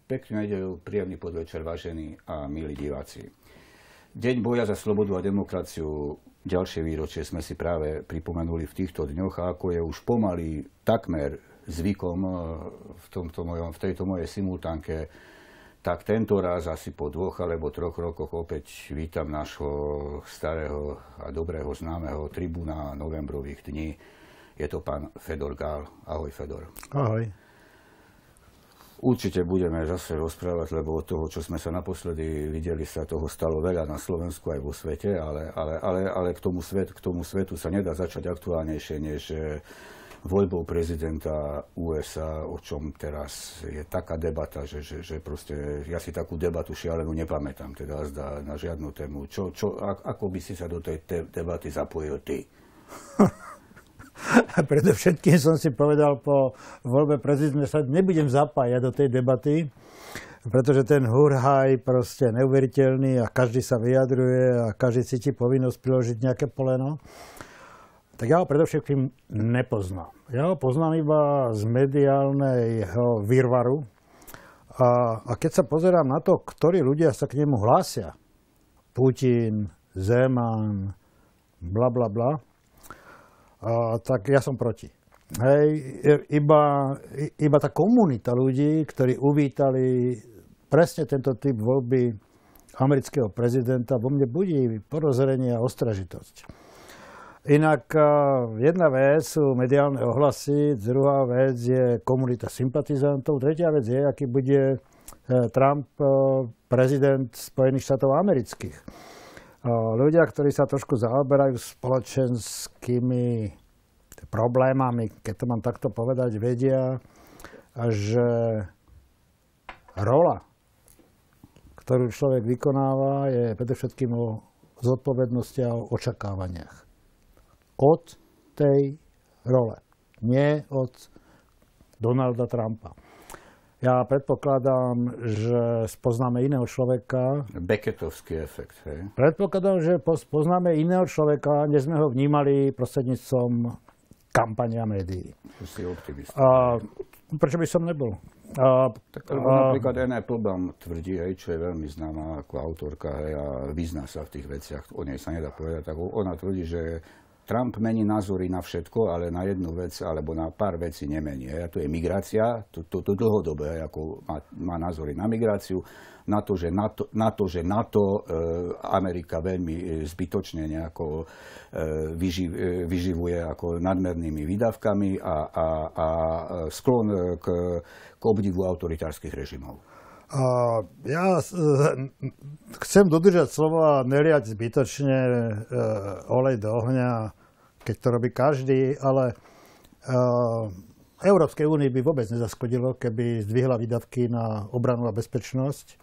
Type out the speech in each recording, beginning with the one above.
Peknú nedeľu, príjemný podvečer, vážení a milí diváci. Deň boja za slobodu a demokraciu, ďalšie výročie sme si práve pripomenuli v týchto dňoch a ako je už pomaly takmer zvykom v tejto mojej simultánke, tak tento raz asi po 2 alebo 3 rokoch opäť vítam nášho starého a dobrého známeho tribúna novembrových dní. Je to pán Fedor Gál. Ahoj, Fedor. Ahoj. Určite budeme zase rozprávať, lebo od toho, čo sme sa naposledy videli, sa toho stalo veľa na Slovensku aj vo svete, ale k tomu svetu sa nedá začať aktuálnejšie, než voľbou prezidenta USA, o čom teraz je taká debata, že proste ja si takú debatu šialenú nepamätám, teda zdá na žiadnu tému. Ako by si sa do tej debaty zapojil ty? Predovšetkým som si povedal po voľbe prezidenta, že sa nebudem zapájať do tej debaty, pretože ten hurhaj proste je neuveriteľný a každý sa vyjadruje a každý cíti povinnosť priložiť nejaké poleno. Tak ja ho predovšetkým nepoznám. Ja ho poznám iba z mediálneho výrvaru. A keď sa pozerám na to, ktorí ľudia sa k nemu hlásia, Putin, Zeman, bla bla bla, tak ja som proti. Hej, iba tá komunita ľudí, ktorí uvítali presne tento typ voľby amerického prezidenta, vo mne budí podozrenie a ostražitosť. Inak jedna vec sú mediálne ohlasy, druhá vec je komunita sympatizantov, tretia vec je, aký bude Trump prezident Spojených štátov amerických. Ľudia, ktorí sa trošku zaoberajú spoločenskými problémami, keď to mám takto povedať, vedia, že rola, ktorú človek vykonáva, je predovšetkým o zodpovednosti a o očakávaniach. Od tej role, nie od Donalda Trumpa. Ja predpokladám, že spoznáme iného človeka. Beckettovský efekt, hej? Predpokladám, že poznáme iného človeka, než sme ho vnímali prostredníctvom kampania médií. Si optimista. Prečo by som nebol? Tak napríklad Anne Applebaum tvrdí, čo je veľmi známa ako autorka, a vyzná sa v tých veciach, o nej sa nedá povedať, tak ona tvrdí, že Trump mení názory na všetko, ale na jednu vec alebo na pár vecí nemení. A to je migrácia, to dlhodobé, ako má názory na migráciu, na to, že NATO Amerika veľmi zbytočne nejako vyživuje ako nadmernými výdavkami a sklon k obdivu autoritárskych režimov. Ja chcem dodržať slovo a neliať zbytočne olej do ohňa, keď to robí každý, ale Európskej únii by vôbec nezaškodilo, keby zdvihla výdavky na obranu a bezpečnosť.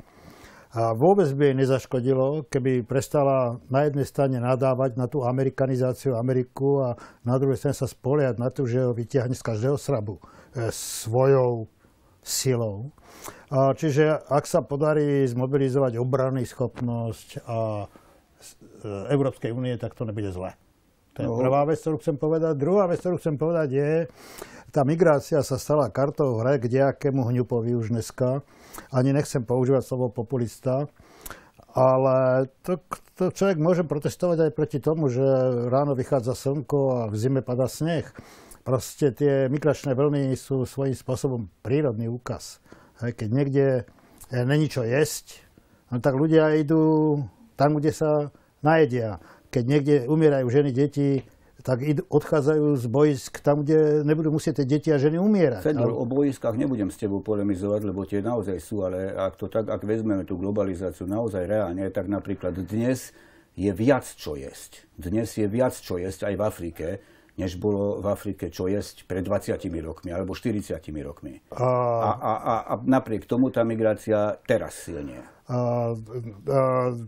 A vôbec by jej nezaškodilo, keby prestala na jednej strane nadávať na tú amerikanizáciu Ameriku a na druhej strane sa spoliehať na to, že ho vytiahne z každého srabu svojou silou. Čiže ak sa podarí zmobilizovať obranný schopnosť Európskej únie, tak to nebude zle. To je prvá vec, ktorú chcem povedať. Druhá vec, ktorú chcem povedať je, tá migrácia sa stala kartou v hre k nejakému hňupovi už dneska. Ani nechcem používať slovo populista, ale to človek môže protestovať aj proti tomu, že ráno vychádza slnko a v zime padá sneh. Proste tie migračné vlny sú svojím spôsobom prírodný úkaz. Keď niekde není čo jesť, tak ľudia idú tam, kde sa najedia. Keď niekde umierajú ženy, deti, tak odchádzajú z boisk tam, kde nebudú musieť tie deti a ženy umierať. Fedor, o boiskách nebudem s tebou polemizovať, lebo tie naozaj sú, ale ak vezmeme tú globalizáciu naozaj reálne, tak napríklad dnes je viac čo jesť. Dnes je viac čo jesť aj v Afrike, než bolo v Afrike čo jesť pred 20 rokmi alebo 40 rokmi. A napriek tomu tá migrácia teraz silnie.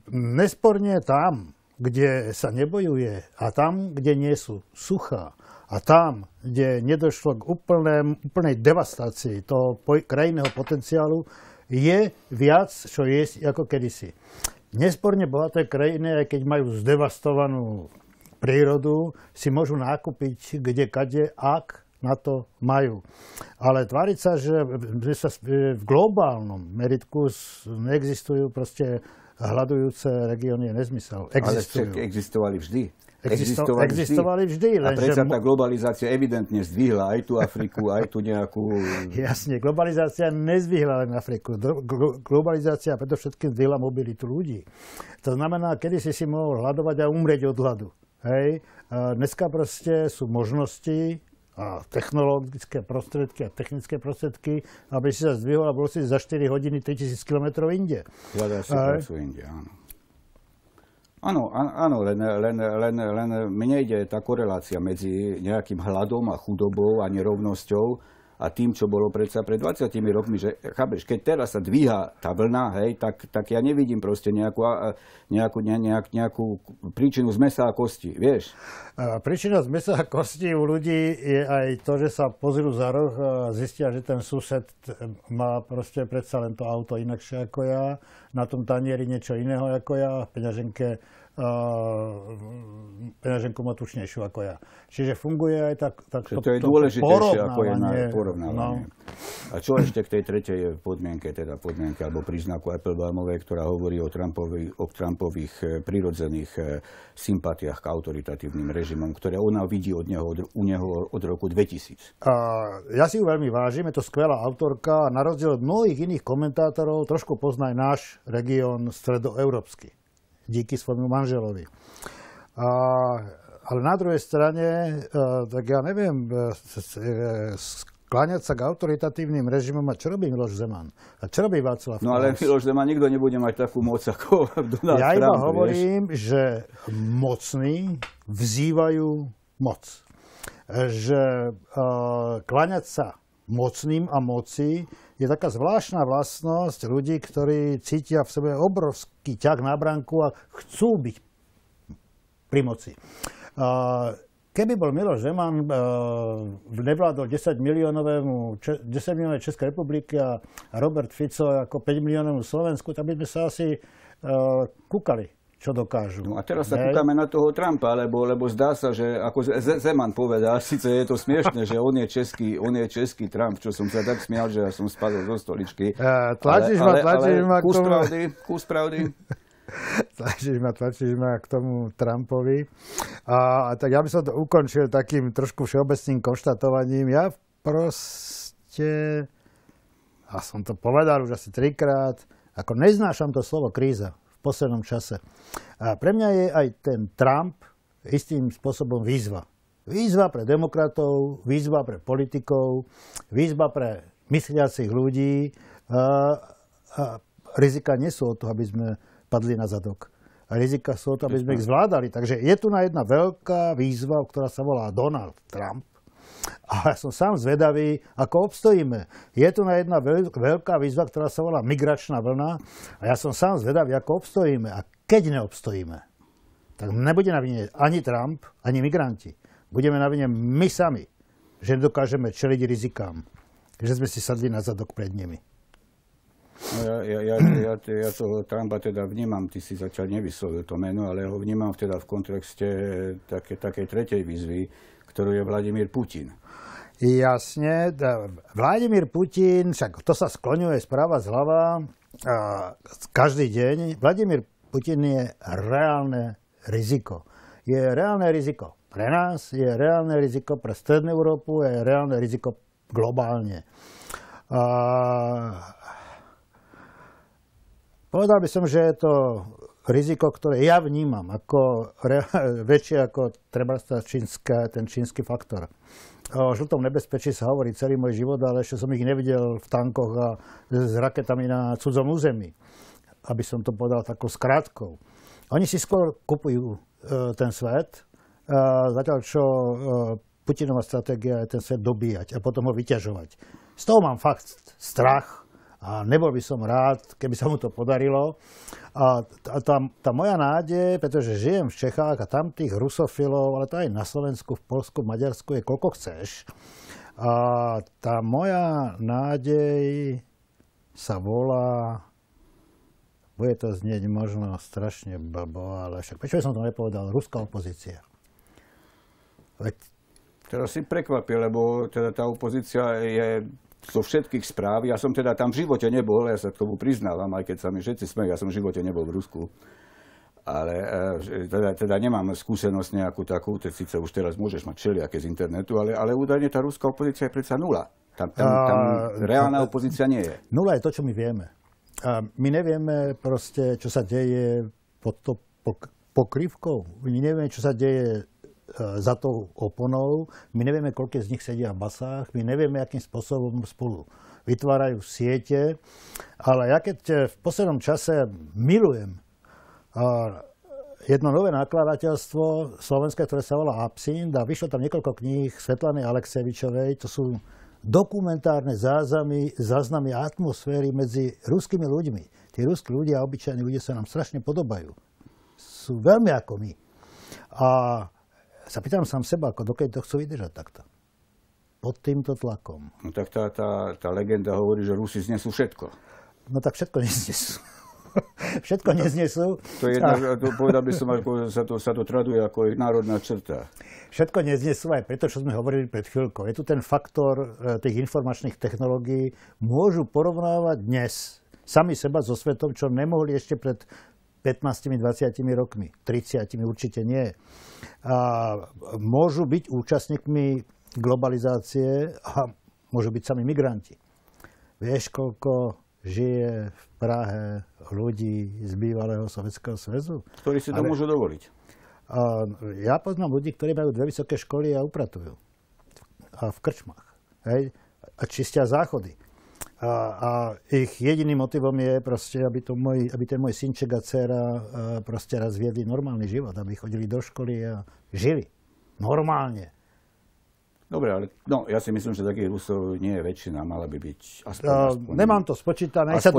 Nesporne tam, kde sa nebojuje a tam, kde nie sú suchá a tam, kde nedošlo k úplnej devastácii toho krajinného potenciálu, je viac čo jesť ako kedysi. Nesporne bohaté krajiny, aj keď majú zdevastovanú prírodu, si môžu nakúpiť kdekade, ak na to majú. Ale tváriť sa, že v globálnom meritku neexistujú proste hľadujúce regióny, je nezmysel. Existujú. Ale existovali vždy. Existovali vždy. A predsa tá globalizácia evidentne zdvihla aj tú Afriku, aj tu nejakú... Jasne, globalizácia nezdvihla len Afriku. Globalizácia predovšetkým zdvihla mobilitu ľudí. To znamená, kedysi si mohol hľadovať a umrieť od hladu. Hej? A dneska proste sú možnosti a technologické prostriedky a technické prostriedky, aby si sa zdvihol a bol si za 4 hodiny 3000 km inde. Hľadá si prácu inde, áno. Áno, len mne ide tá korelácia medzi nejakým hladom a chudobou a nerovnosťou a tým, čo bolo predsa pred 20 rokmi, že chápeš, keď teraz sa dvíha tá vlna, hej, tak ja nevidím proste nejakú príčinu z mäsa a kosti, vieš? Príčina z mäsa a kosti u ľudí je aj to, že sa pozrú za roh a zistia, že ten sused má proste predsa len to auto inakšie ako ja, na tom tanieri niečo iného ako ja, v peňaženku má tučnejšiu ako ja. Čiže funguje aj tak to je dôležitejšie ako je na porovnávanie. No. A čo ešte k tej tretej podmienke alebo príznaku Applebaemovej, ktorá hovorí o Trumpových prirodzených sympatiách k autoritatívnym režimom, ktoré ona vidí u neho od roku 2000. Ja si ju veľmi vážim, je to skvelá autorka a na rozdiel od mnohých iných komentátorov trošku pozná aj náš región stredoeurópsky. Díky svojmu manželovi. Ale na druhej strane, tak ja neviem, skláňať sa k autoritatívnym režimom, a čo robí Miloš Zeman? A čo robí Václav Klaus? No ale Miloš Zeman nikto nebude mať takú moc ako Donald Trump. Ja iba hovorím, že mocní vzývajú moc. Že kláňať sa mocným a moci je taká zvláštna vlastnosť ľudí, ktorí cítia v sebe obrovský ťah na bránku a chcú byť pri moci. Keby bol Miloš Zeman nevládol 10 miliónovej Českej republiky a Robert Fico ako 5 miliónovú Slovensku, tak by sme sa asi kúkali, čo dokážu. No a teraz sa kúkame na toho Trumpa, lebo zdá sa, že ako Zeman povedal, síce je to smiešne, že on je český Trump, čo som sa tak smial, že ja som spadol zo stoličky. Tlačíš ma kus pravdy. Tlačíš ma k tomu Trumpovi. A tak ja by som to ukončil takým trošku všeobecným konštatovaním. Ja proste, a som to povedal už asi 3-krát, ako neznášam to slovo kríza v poslednom čase. A pre mňa je aj ten Trump istým spôsobom výzva. Výzva pre demokratov, výzva pre politikov, výzva pre mysliacich ľudí. A rizika nie sú o to, aby sme padli na zadok. A rizika sú o to, aby sme ich zvládali. Takže je tu jedna veľká výzva, ktorá sa volá Donald Trump. A ja som sám zvedavý, ako obstojíme. Je tu jedna veľká výzva, ktorá sa volá migračná vlna. A ja som sám zvedavý, ako obstojíme. A keď neobstojíme, tak nebude na vine ani Trump, ani migranti. Budeme na vine my sami, že nedokážeme čeliť rizikám. Že sme si sadli na zadok pred nimi. No ja toho Trumpa teda vnímam, ty si zatiaľ nevyslovil to meno, ale ho vnímam teda v kontexte takej tretej výzvy, ktorú je Vladimír Putin. Jasne, Vladimír Putin, však to sa skloňuje správa zľava každý deň. Vladimír Putin je reálne riziko. Je reálne riziko pre nás, je reálne riziko pre Strednú Európu, je reálne riziko globálne. Povedal by som, že je to riziko, ktoré ja vnímam ako väčšie ako treba ten čínsky faktor. O žltom nebezpečí sa hovorí celý môj život, ale ešte som ich nevidel v tankoch a s raketami na cudzom území. Aby som to povedal takou skrátkou. Oni si skôr kupujú ten svet, zatiaľ čo Putinová stratégia je ten svet dobíjať a potom ho vyťažovať. Z toho mám fakt strach. A nebol by som rád, keby sa mu to podarilo. A tá moja nádej, pretože žijem v Čechách a tam tých rusofilov, ale to aj na Slovensku, v Poľsku, v Maďarsku je koľko chceš. A tá moja nádej sa volá, bude to znieť možno strašne blbo, ale však prečo som to nepovedal, ruská opozícia. Veď Teraz si prekvapil, lebo teda tá opozícia je zo všetkých správ. Ja som teda tam v živote nebol, ja sa k tomu priznávam, aj keď sa mi všetci smejú, ja som v živote nebol v Rusku. Ale teda nemám skúsenosť nejakú takú, síce už teraz môžeš mať všelijaké z internetu, ale údajne tá ruská opozícia je predsa nula. Tam reálna opozícia nie je. Nula je to, čo my vieme. My nevieme proste, čo sa deje pod to pokrývkou. My nevieme, čo sa deje za tou oponou. My nevieme, koľko z nich sedia v basách. My nevieme, akým spôsobom spolu vytvárajú siete. Ale ja keď v poslednom čase milujem jedno nové nakladateľstvo slovenské, ktoré sa volá Absint, a vyšlo tam niekoľko kníh Svetlany Alexejevičovej. To sú dokumentárne záznamy atmosféry medzi ruskými ľuďmi. Tí ruskí ľudia, obyčajní ľudia sa nám strašne podobajú. Sú veľmi ako my. A sa pýtam sám seba, dokedy to chcú vydržať takto. Pod týmto tlakom. No tak tá legenda hovorí, že Rusi znesú všetko. No tak všetko neznesú. Všetko neznesú. To je povedal by som, ako sa to traduje ako národná črta. Všetko neznesú aj preto, čo sme hovorili pred chvíľkou. Je tu ten faktor tých informačných technológií. Môžu porovnávať dnes sami seba so svetom, čo nemohli ešte pred 15-20 rokmi. 30 určite nie. A môžu byť účastníkmi globalizácie a môžu byť sami migranti. Vieš, koľko žije v Prahe ľudí z bývalého Sovietskeho zväzu? Ktorí si to môžu dovoliť. Ja poznám ľudí, ktorí majú 2 vysoké školy a upratujú. A v krčmách. Hej? A čistia záchody. A ich jediným motivom je proste, aby ten môj synček a dcera proste raz viedli normálny život, aby chodili do školy a žili normálne. Dobre, ale ja si myslím, že takých Rusov nie je väčšina, mala by byť aspoň nemám to spočítané, aj sa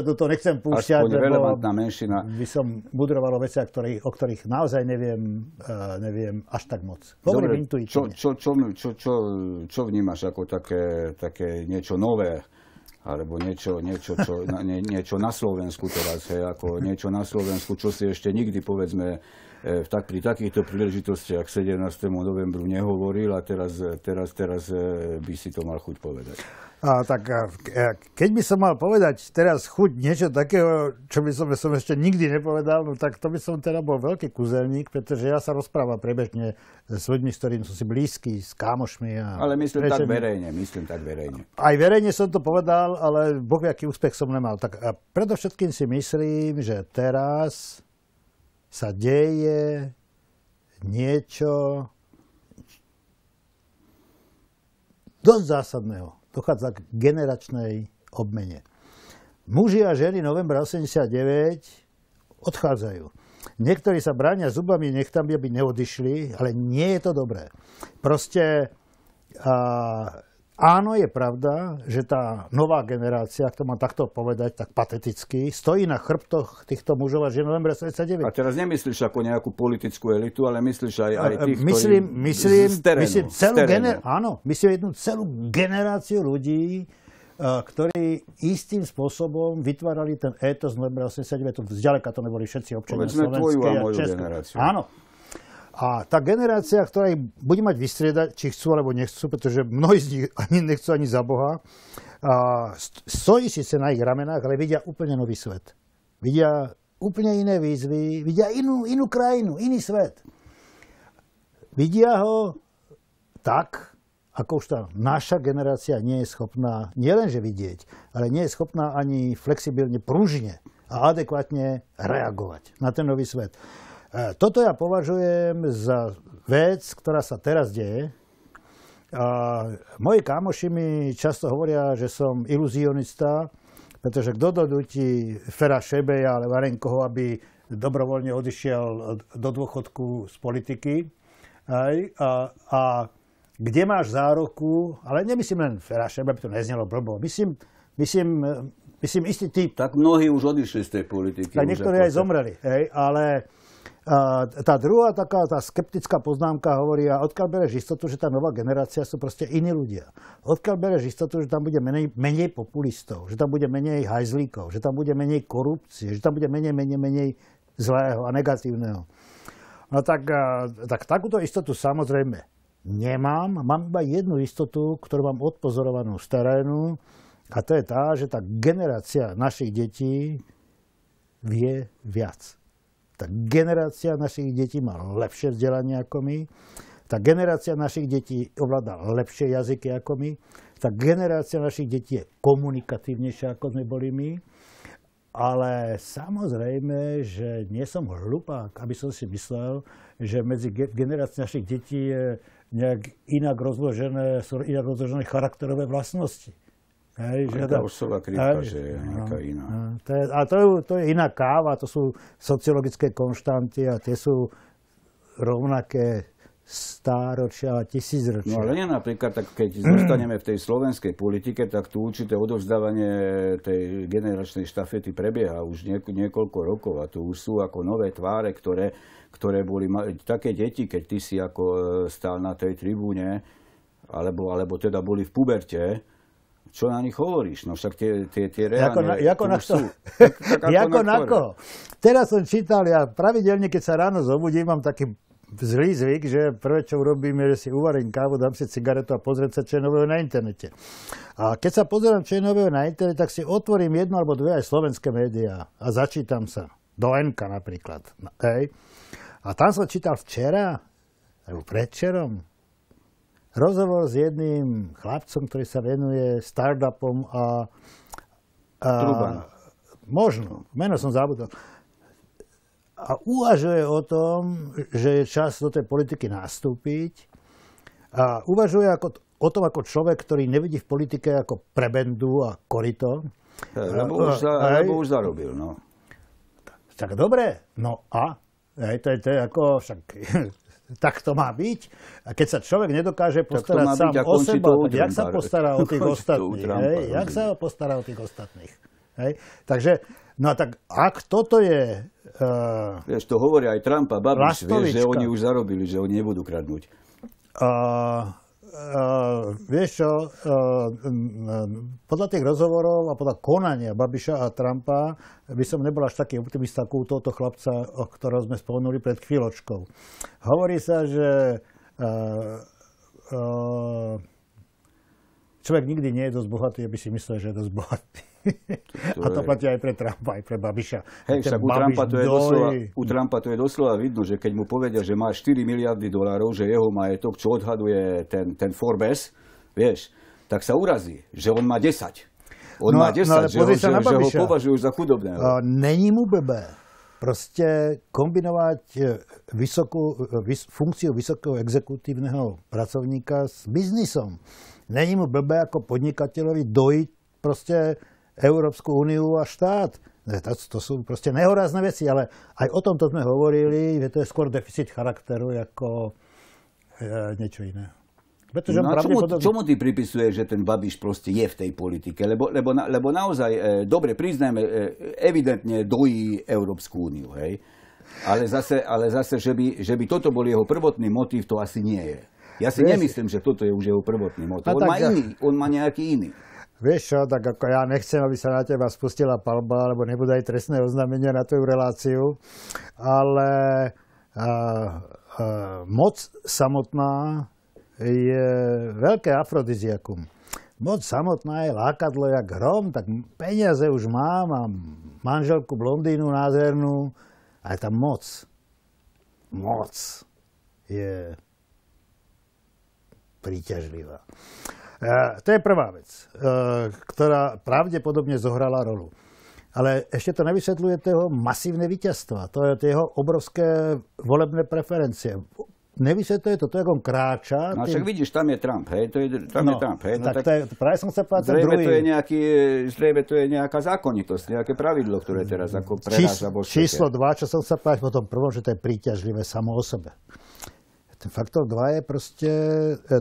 do toho nechcem púšťať, aspoň relevantná menšina. By som mudroval o veciach, o ktorých naozaj neviem až tak moc. Hovorím intuitívne. Čo vnímaš ako také niečo nové? Alebo niečo na Slovensku teraz, ako niečo na Slovensku, čo si ešte nikdy, povedzme, pri takýchto príležitostiach 17. novembru nehovoril a teraz by si to mal chuť povedať. Keď by som mal povedať teraz chuť niečo takého, čo by som ešte nikdy nepovedal, no tak to by som teda bol veľký kúzelník, pretože ja sa rozprávam prebežne s ľuďmi, s ktorými som si blízky, s kámošmi. Ale myslím tak verejne. Aj verejne som to povedal, ale boh aký úspech som nemal. Tak predovšetkým si myslím, že teraz sa deje niečo dosť zásadného. Dochádza k generačnej obmene. Muži a ženy novembra 89 odchádzajú. Niektorí sa bránia zubami, nech tam by neodišli, ale nie je to dobré. Proste áno, je pravda, že tá nová generácia, ak to mám takto povedať, tak pateticky, stojí na chrbtoch týchto mužov a žien novembra 89. A teraz nemyslíš ako nejakú politickú elitu, ale myslíš aj tých, myslím jednu celú generáciu ľudí, ktorí istým spôsobom vytvárali ten étos novembra 89. Zďaleka to neboli všetci občania slovenskej tvoju a moju generáciu. Áno. A tá generácia, ktorá ich bude mať vystriedať, či chcú alebo nechcú, pretože mnohí z nich nechcú ani za Boha, stojí síce na ich ramenách, ale vidia úplne nový svet. Vidia úplne iné výzvy, vidia inú krajinu, iný svet. Vidia ho tak, ako už tá naša generácia nie je schopná nielenže vidieť, ale nie je schopná ani flexibilne, pružne a adekvátne reagovať na ten nový svet. Toto ja považujem za vec, ktorá sa teraz deje. Moji kámoši mi často hovoria, že som iluzionista, pretože kto donúti Fera Šebeja alebo Varenkoho, aby dobrovoľne odišiel do dôchodku z politiky. A kde máš záruku, ale nemyslím len Fera Šebeja, aby to neznelo blbo. Myslím istý typ. Tak mnohí už odišli z tej politiky. Tak niektorí aj zomreli, ale tá druhá taká tá skeptická poznámka hovorí, a odkiaľ bereš istotu, že tá nová generácia sú proste iní ľudia. Odkiaľ bereš istotu, že tam bude menej populistov, že tam bude menej hajzlíkov, že tam bude menej korupcie, že tam bude menej zlého a negatívneho. No tak takúto istotu samozrejme nemám. Mám iba jednu istotu, ktorú mám odpozorovanú z terénu, a to je tá, že tá generácia našich detí vie viac. Tá generácia našich detí má lepšie vzdelanie ako my. Tá generácia našich detí ovláda lepšie jazyky ako my. Tá generácia našich detí je komunikatívnejšia, ako sme boli my. Ale samozrejme, že nie som hlupák, aby som si myslel, že medzi generácií našich detí je nejak inak rozložené charakterové vlastnosti. Hej, že tá osobá krivka, že je nejaká iná. To je iná káva, to sú sociologické konštanty a tie sú rovnaké stáročia a tisícročia. No ale nie napríklad, tak keď zostaneme v tej slovenskej politike, tak tu určité odovzdávanie tej generačnej štafety prebieha už niekoľko rokov a tu už sú ako nové tváre, ktoré boli také deti, keď ty si ako stál na tej tribúne, alebo teda boli v puberte. Čo na nich hovoríš? No však tie reálne... Ako na koho? Teraz som čítal, ja pravidelne, keď sa ráno zobudím, mám taký zlý zvyk, že prvé, čo urobím, je, že si uvarím kávu, dám si cigaretu a pozrieť sa, čo je nového na internete. A keď sa pozerám, čo je nového na internete, tak si otvorím jedno alebo dve aj slovenské médiá a začítam sa. Do N-ka napríklad. Hej. A tam som čítal včera, alebo predvčerom, rozhovor s jedným chlapcom, ktorý sa venuje startupom a možno, meno som zabudol. A uvažuje o tom, že je čas do tej politiky nastúpiť. A uvažuje o tom ako človek, ktorý nevidí v politike ako prebendu a korito. Lebo už zarobil, no. Tak dobre, no a? To je ako však... Tak to má byť. A keď sa človek nedokáže postarať sám o seba, jak sa postará o tých ostatných? Jak sa postará o tých ostatných? Takže, no tak ak toto je... Vieš, to hovorí aj Trump a Babiš, vieš, že oni už zarobili, že oni nebudú kradnúť. Vieš čo, podľa tých rozhovorov a podľa konania Babiša a Trumpa by som nebol až taký optimista ako tohto chlapca, o ktorého sme spomenuli pred chvíľočkou. Hovorí sa, že človek nikdy nie je dosť bohatý, aby si myslel, že je dosť bohatý. A to platí aj pre Trumpa, aj pre Babiša. Hej, však u Trumpa to je doslova vidno, že keď mu povedia, že má 4 miliardy dolárov, že jeho majetok, čo odhaduje ten Forbes, vieš, tak sa urazí, že on má 10. On má 10, že ho považujú za chudobného. Není mu blbé. Proste kombinovať funkciu vysokého exekutívneho pracovníka s biznisom. Není mu blbé ako podnikateľovi dojiť proste Európsku úniu a štát. To sú proste nehorázne veci, ale aj o tomto sme hovorili, že to je skôr deficit charakteru ako niečo iné. Pretože čomu ty pripisuješ, že ten Babiš proste je v tej politike? Lebo naozaj, dobre, priznajme, evidentne dojí Európsku úniu, hej? Ale zase že by toto bol jeho prvotný motív, to asi nie je. Ja si nemyslím, že toto je už jeho prvotný motív. On má nejaký iný. Vieš čo, tak ako ja nechcem, aby sa na teba spustila palba, alebo nebudú aj trestné oznámenia na tú reláciu, ale moc samotná je veľké afrodiziakum. Moc samotná je lákadlo jak hrom, tak peniaze už mám a manželku blondínu nádhernú, ale tá moc je príťažlivá. To je prvá vec, ktorá pravdepodobne zohrala rolu. Ale ešte to nevysvetľuje toho masívne víťazstva. To je jeho obrovské volebné preferencie. Nevysvetľuje to, ako on kráča. No však vidíš, tam je Trump, hej? Je Trump, hej? No, tak práve som sa povedal ten druhý. Zrejme to je nejaká zákonitosť, nejaké pravidlo, ktoré teraz ako preráža vo svete. Číslo 2, čo som sa povedal po tom prvom, že to je príťažlivé samo o sebe. Ten faktor 2 je proste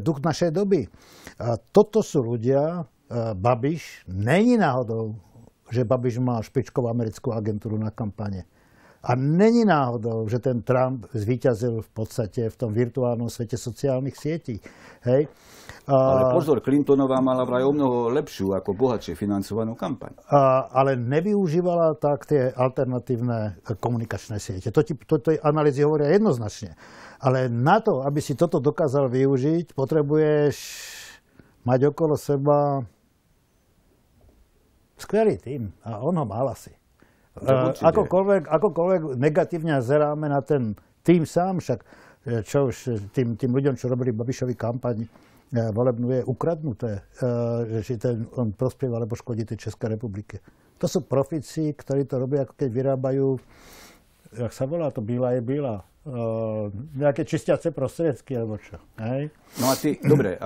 duch našej doby. A toto sú ľudia, Babiš, není náhodou, že Babiš má špičkovú americkú agentúru na kampane. A není náhodou, že ten Trump zvíťazil v podstate v tom virtuálnom svete sociálnych sietí. Hej? Ale pozor, Clintonová mala vraj o mnoho lepšiu, ako bohatšie financovanú kampaň. Ale nevyužívala tak tie alternatívne komunikačné siete. To analýzy hovoria jednoznačne. Ale na to, aby si toto dokázal využiť, potrebuješ mať okolo seba skvelý tým. A on ho mal asi. Akokoľvek negatívne zeráme na ten tým sám, však čo už tým ľuďom, čo robili Babišovi kampaň volebnú, je ukradnuté, že on prospieva alebo škodí tej Českej republike. To sú profíci, ktorí to robia, ako keď vyrábajú, jak sa volá to, bíla je bíla, nejaké čistiace prostriedky, alebo čo. Hej? No a ty, dobre,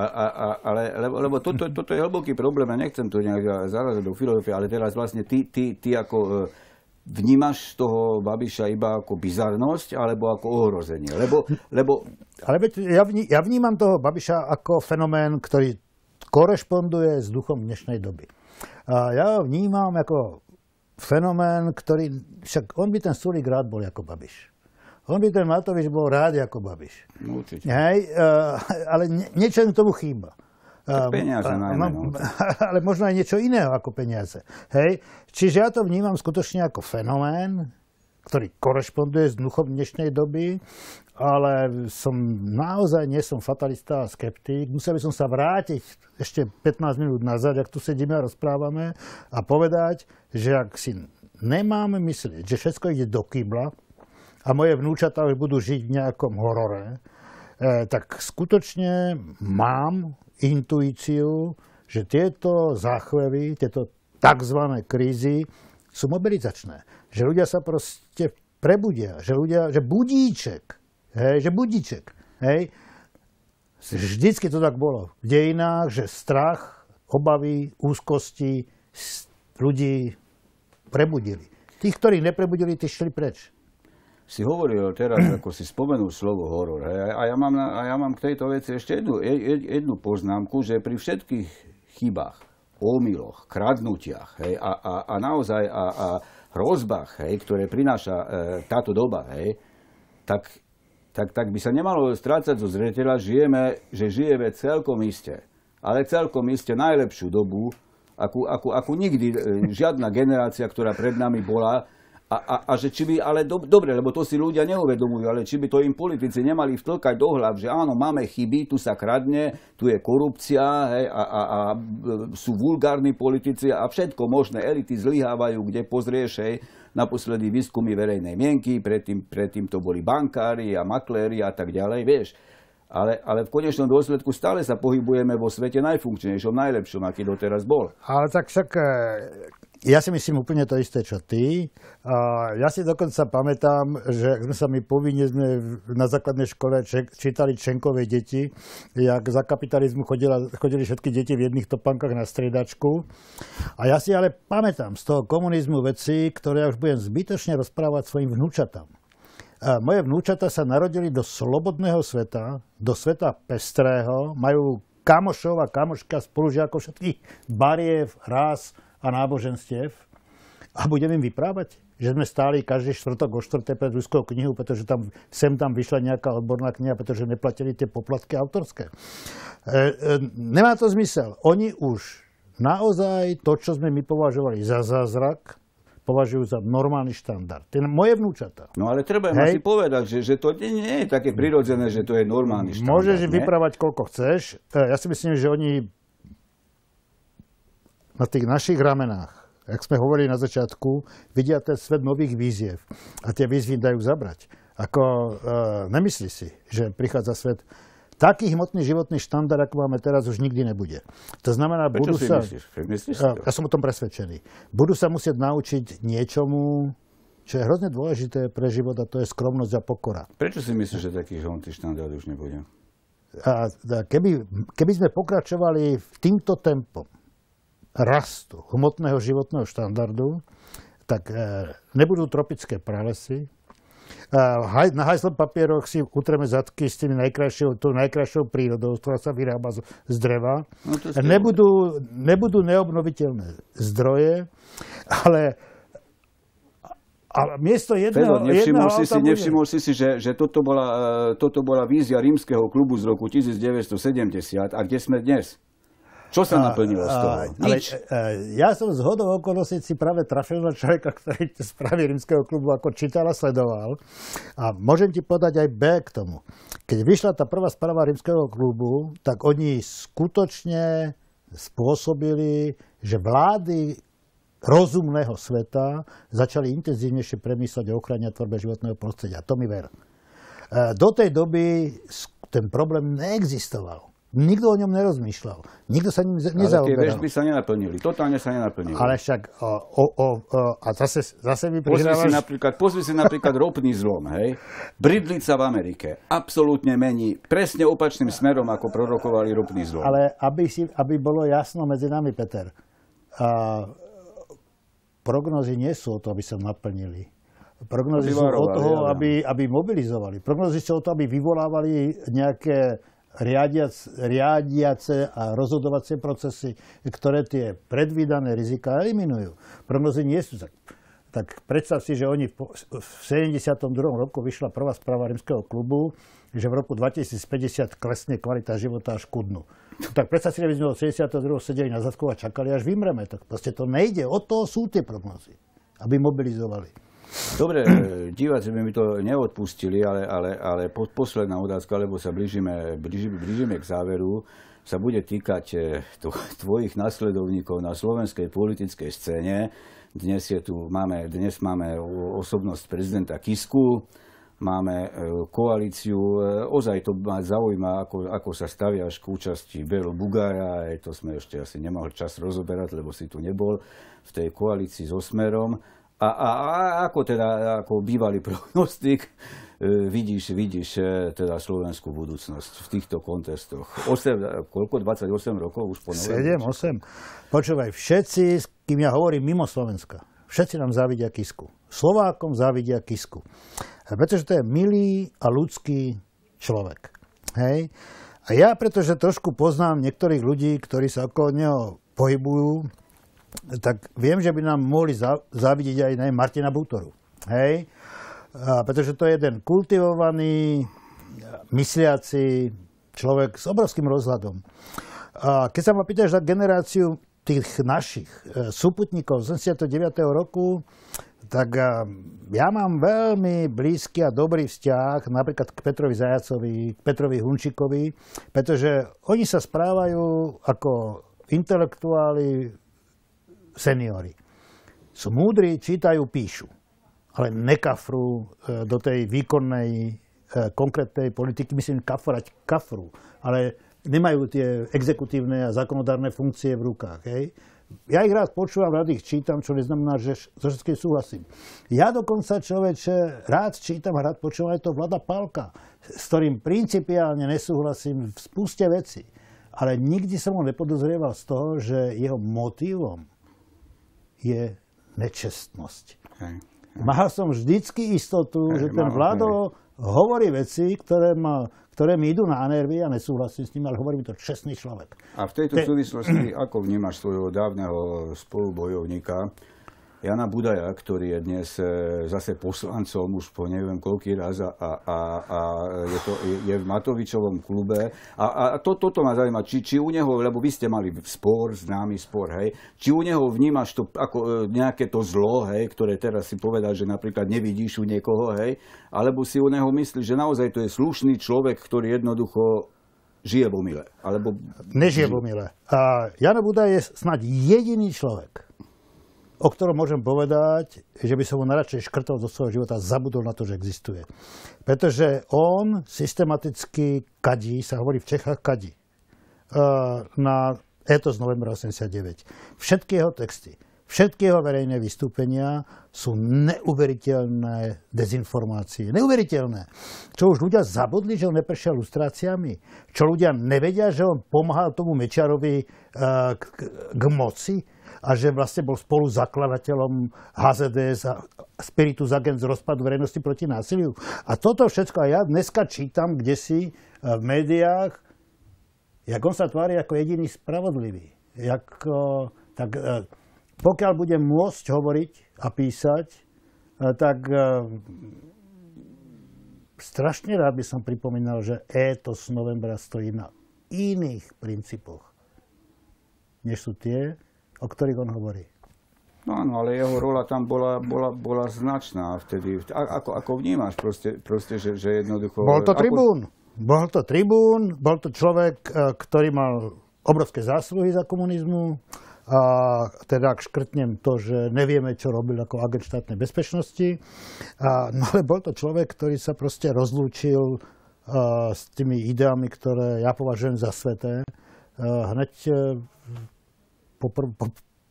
lebo toto je hlboký problém, ja nechcem to nejak zarazať do filozofie, ale teraz vlastne ty ako vnímaš toho Babiša iba ako bizarnosť alebo ako ohrozenie? Ale ja vnímam toho Babiša ako fenomén, ktorý korešponduje s duchom dnešnej doby. A ja ho vnímam ako fenomén, ktorý... Však on by ten Sulík rád bol ako Babiš. On by ten Matovič bol rád ako Babiš. No, určite. Hej, ale niečo k tomu chýba. Peniaze najmä. Ale možno aj niečo iného ako peniaze. Hej? Čiže ja to vnímam skutočne ako fenomén, ktorý korešponduje s duchom dnešnej doby, ale naozaj nie som fatalista a skeptik. Musel by som sa vrátiť ešte 15 minút nazad, ak tu sedíme a rozprávame, a povedať, že ak si nemáme myslieť, že všetko ide do kýbla a moje vnúčatá už budú žiť v nejakom horore, tak skutočne mám intuíciu, že tieto záchvevy, tieto tzv. Krízy sú mobilizačné. Že ľudia sa proste prebudia. Že budíček. Hej. Vždycky to tak bolo v dejinách, že strach, obavy, úzkosti ľudí prebudili. Tých, ktorí neprebudili, tí šli preč. Si hovoril teraz, ako si spomenul slovo horor. Hej? A ja mám k tejto veci ešte jednu poznámku, že pri všetkých chybách, omyloch, kradnutiach, hej, a naozaj hrozbách, hej, ktoré prináša táto doba, hej, tak by sa nemalo strácať zo zreteľa, že žijeme celkom iste, ale celkom iste najlepšiu dobu, ako nikdy žiadna generácia, ktorá pred nami bola. A že či by, ale dobre, lebo to si ľudia neuvedomujú, ale či by to im politici nemali vtlkať do hlav, že áno, máme chyby, tu sa kradne, tu je korupcia, hej, a sú vulgárni politici a všetko možné, elity zlyhávajú, kde pozrieš, hej, naposledy výskumy verejnej mienky, predtým to boli bankári a makléri a tak ďalej, vieš. Ale v konečnom dôsledku stále sa pohybujeme vo svete najfunkčnejšom, najlepšom, aký doteraz bol. Ale tak však ja si myslím úplne to isté, čo ty. Ja si dokonca pamätám, že my povinne sme na základnej škole čítali Čenkové deti, jak za kapitalizmu chodili všetky deti v jedných topánkach na striedačku. A ja si ale pamätám z toho komunizmu veci, ktoré ja už budem zbytočne rozprávať svojim vnúčatám. Moje vnúčata sa narodili do slobodného sveta, do sveta pestrého, majú kamošov a kamoška spolužiakov všetkých bariev, rás a náboženstiev. A budem im vyprávať, že sme stáli každý štvrtok o štvrté pred ruskou knihu, pretože sem tam vyšla nejaká odborná kniha, pretože neplatili tie poplatky autorské. Nemá to zmysel. Oni už naozaj to, čo sme my považovali za zázrak, považujú za normálny štandard. Moje vnúčatá. No ale treba im asi povedať, že to nie je také prirodzené, že to je normálny štandard. Môžeš im vyprávať, koľko chceš. Ja si myslím, že oni na tých našich ramenách, jak sme hovorili na začiatku, vidia ten svet nových výziev. A tie výzvy dajú zabrať. Nemyslí si, že prichádza svet taký hmotný životný štandard, ako máme teraz, už nikdy nebude. To znamená, Prečo si myslíš? Ja som o tom presvedčený. Budú sa musieť naučiť niečomu, čo je hrozne dôležité pre život, a to je skromnosť a pokora. Prečo si myslíš, že taký hmotný štandard už nebude? Keby sme pokračovali týmto tempom rastu hmotného životného štandardu, tak nebudú tropické pralesy. Na hajzlom papieroch si utreme zadky s tými najkrajšou prírodou, ktorá sa vyrába z dreva. No nebudú neobnoviteľné zdroje, A miesto Fedor, nevšimol si, že toto bola vízia rímskeho klubu z roku 1970. A kde sme dnes? Čo sa naplnilo z toho? Nič. Ja som z hodou okolností si práve trafil na človeka, ktorý správy rímskeho klubu ako čítal a sledoval. A môžem ti podať aj B k tomu. Keď vyšla tá prvá správa rímskeho klubu, tak oni skutočne spôsobili, že vlády rozumného sveta začali intenzívnejšie premýšľať o ochrane a tvorbe životného prostredia. To mi ver. Do tej doby ten problém neexistoval. Nikto o ňom nerozmýšľal. Nikto sa ním nezaoberal. Ale tie väžby sa nenaplnili. Totálne sa nenaplnili. Ale však... a zase mi prihrávaš... Pozri si napríklad ropný zlom. Hej? Bridlica v Amerike absolútne mení presne opačným smerom, ako prorokovali ropný zlom. Ale aby bolo jasno medzi nami, Peter, prognozy nie sú o to, aby sa naplnili. Prognozy sú o toho, aby mobilizovali. Prognozy sú o to, aby vyvolávali nejaké riadiace a rozhodovacie procesy, ktoré tie predvídané rizika eliminujú. Prognozy nie sú. Tak predstav si, že oni v 72. roku vyšla prvá správa rímskeho klubu, že v roku 2050 klesne kvalita života až ku dnu. Tak predstav si, že by sme od 72. sedeli na zadku a čakali, až vymreme. Tak proste to nejde. Od toho sú tie prognozy, aby mobilizovali. Dobre, diváci by mi to neodpustili, ale posledná otázka, lebo sa blížime k záveru, sa bude týkať tvojich nasledovníkov na slovenskej politickej scéne. Dnes máme osobnosť prezidenta Kisku, máme koalíciu. Ozaj to ma zaujíma, ako sa staviaš k účasti Béla Bugára. To sme ešte asi nemohli čas rozoberať, lebo si tu nebol v tej koalícii so Smerom. A ako bývalý prognostik vidíš teda slovenskú budúcnosť v týchto kontestoch? 28 rokov už po novém? 7-8. Počúvaj, všetci, s kým ja hovorím mimo Slovenska, všetci nám závidia Kisku. Slovákom závidia Kisku. Pretože to je milý a ľudský človek. Hej? A ja, pretože trošku poznám niektorých ľudí, ktorí sa okolo neho pohybujú, tak viem, že by nám mohli závidieť aj Martina Butoru. Hej? Pretože to je jeden kultivovaný, mysliaci človek s obrovským rozhľadom. A keď sa ma pýtaš za generáciu tých našich súputníkov z 89. roku, tak ja mám veľmi blízky a dobrý vzťah napríklad k Petrovi Zajacovi, k Petrovi Hunčíkovi, pretože oni sa správajú ako intelektuáli, seniori. Sú múdri, čítajú, píšu. Ale nekafrú do tej výkonnej, konkrétnej politiky, myslím, kafrú. Ale nemajú tie exekutívne a zákonodárne funkcie v rukách. Hej. Ja ich rád počúvam, rád ich čítam, čo neznamená, že so všetkým súhlasím. Ja dokonca, človeče, rád čítam a rád počúvam aj to Vlada Pálka, s ktorým principiálne nesúhlasím v spúste veci. Ale nikdy som ho nepodozrieval z toho, že jeho motívom je nečestnosť. Mal som vždycky istotu, že ten Vlado hovorí veci, ktoré mi idú na nervy a nesúhlasím s ním, ale hovorí mi to čestný človek. A v tejto súvislosti, ako vnímaš svojho dávneho spolubojovníka Jana Budaja, ktorý je dnes zase poslancom už po neviem koľký raz a je v Matovičovom klube. A toto ma zaujíma, či u neho, lebo vy ste mali známy spor, hej, či u neho vnímaš to ako nejaké to zlo, hej, ktoré teraz si povedal, že napríklad nevidíš u niekoho, hej, alebo si u neho myslíš, že naozaj to je slušný človek, ktorý jednoducho žije vo mile. Alebo... Nežije vo mile. A Jano Budaj je snáď jediný človek, o ktorom môžem povedať, že by som ho najradšej škrtol zo svojho života a zabudol na to, že existuje. Pretože on systematicky kadí, sa hovorí v Čechách kadí, na etos novembra 89. Všetky jeho texty, všetky jeho verejné vystúpenia sú neuveriteľné dezinformácie. Neuveriteľné. Čo už ľudia zabudli, že on neprešiel lustráciami? Čo ľudia nevedia, že on pomáhal tomu Mečiarovi k moci? A že vlastne bol spoluzakladateľom HZDS a Spiritus Agens rozpadu verejnosti proti násiliu. A toto všetko, a ja dneska čítam kdesi v médiách, jak on sa tvári ako jediný spravodlivý. Pokiaľ budem môcť hovoriť a písať, tak strašne rád by som pripomínal, že étos Novembra stojí na iných princípoch, než sú tie, o ktorých on hovorí. No áno, ale jeho rola tam bola značná vtedy. Ako vnímaš proste, že jednoducho... Bol to tribún. Bol to človek, ktorý mal obrovské zásluhy za komunizmu. A teda ak škrtnem to, že nevieme, čo robil ako agent štátnej bezpečnosti. No ale bol to človek, ktorý sa proste rozlúčil s tými ideami, ktoré ja považujem za sveté. Hneď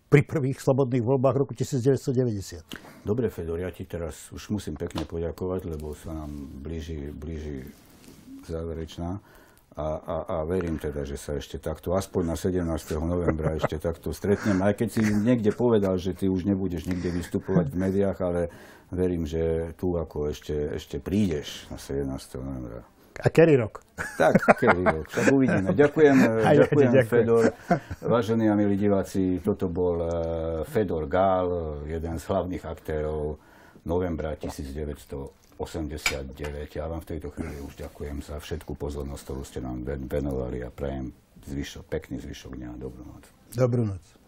pri prvých slobodných voľbách roku 1990. Dobre, Fedor, ja ti teraz už musím pekne poďakovať, lebo sa nám blíži záverečná. A verím teda, že sa ešte takto, aspoň na 17. novembra ešte takto stretnem. Aj keď si niekde povedal, že ty už nebudeš nikde vystupovať v médiách, ale verím, že tu ako ešte prídeš na 17. novembra. A kerry rok. Tak, kerry rok. Však uvidíme. Ďakujem, Fedor. Vážení a milí diváci, toto bol Fedor Gál, jeden z hlavných aktérov novembra 1989. Ja vám v tejto chvíli už ďakujem za všetku pozornosť, ktorú ste nám venovali a prajem pekný zvyšok dňa. Dobrú noc. Dobrú noc.